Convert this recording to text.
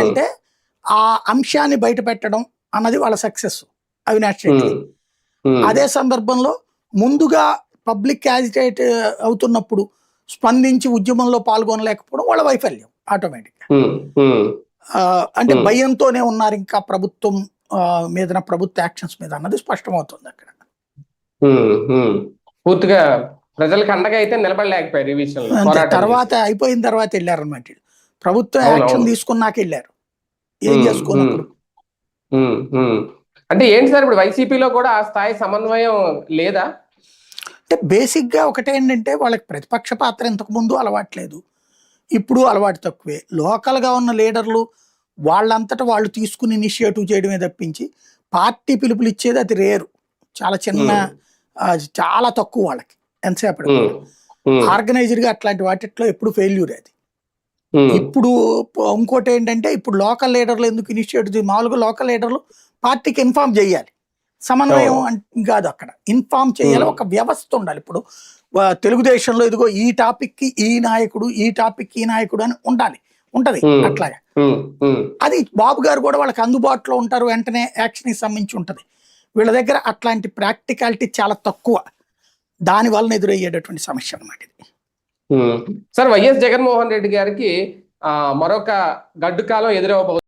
ఏంటంటే ఆ అంశాన్ని బయట పెట్టడం అన్నది వాళ్ళ సక్సెస్ అవినాష్ రెడ్డి. అదే సందర్భంలో ముందుగా పబ్లిక్ యాజిటేట్ అవుతున్నప్పుడు స్పందించి ఉద్యమంలో పాల్గొనలేకపోవడం వాళ్ళ వైఫల్యం ఆటోమేటిక్. అంటే భయంతోనే ఉన్నారు ఇంకా ప్రభుత్వం మీద, ప్రభుత్వ యాక్షన్స్ మీద అన్నది స్పష్టమవుతుంది అక్కడ. పూర్తిగా ప్రజలకు అండగా అయితే నిలబడలేకపోయారు ఈ విషయంలో. తర్వాత అయిపోయిన తర్వాత వెళ్ళారు అన్నమాట. ప్రభుత్వం యాక్షన్ తీసుకున్నాక వెళ్ళారు. ఏం చేసుకున్నప్పుడు అంటే ఏంటి సార్ ఇప్పుడు వైసీపీలో కూడా ఆ స్థాయి సమన్వయం లేదా? అంటే బేసిక్ గా ఒకటేంటంటే వాళ్ళకి ప్రతిపక్ష పాత్ర ఇంతకు ముందు అలవాట్లేదు, ఇప్పుడు అలవాటు తక్కువే. లోకల్ గా ఉన్న లీడర్లు వాళ్ళంతటా వాళ్ళు తీసుకుని ఇనిషియేటివ్ చేయడమే తప్పించి పార్టీ పిలుపులు ఇచ్చేది అది రేరు, చాలా చిన్న, చాలా తక్కువ వాళ్ళకి. ఎంతసేపటి ఆర్గనైజర్ గా అట్లాంటి వాటిట్లో ఎప్పుడు ఫెయిల్యూర్ అది. ఇప్పుడు ఇంకోటి ఏంటంటే ఇప్పుడు లోకల్ లీడర్లు ఎందుకు ఇనిషియేటివ్, మామూలుగా లోకల్ లీడర్లు పార్టీకి ఇన్ఫార్మ్ చేయాలి, సమన్వయం కాదు, అక్కడ ఇన్ఫార్మ్ చేయాలి, ఒక వ్యవస్థ ఉండాలి. ఇప్పుడు తెలుగుదేశంలో ఇదిగో ఈ టాపిక్ కి ఈ నాయకుడు, ఈ టాపిక్ కి ఈ నాయకుడు అని ఉంటది అట్లాగా. అది బాబు గారు కూడా వాళ్ళకి అందుబాటులో ఉంటారు, వెంటనే యాక్షన్ సంబంధించి ఉంటది. వీళ్ళ దగ్గర అట్లాంటి ప్రాక్టికాలిటీ చాలా తక్కువ, దాని వలన ఎదురయ్యేటటువంటి సమస్య అన్నమాట ఇది. సార్, వైఎస్ జగన్మోహన్ రెడ్డి గారికి మరొక గడ్డు కాలం ఎదురవబోతుంది.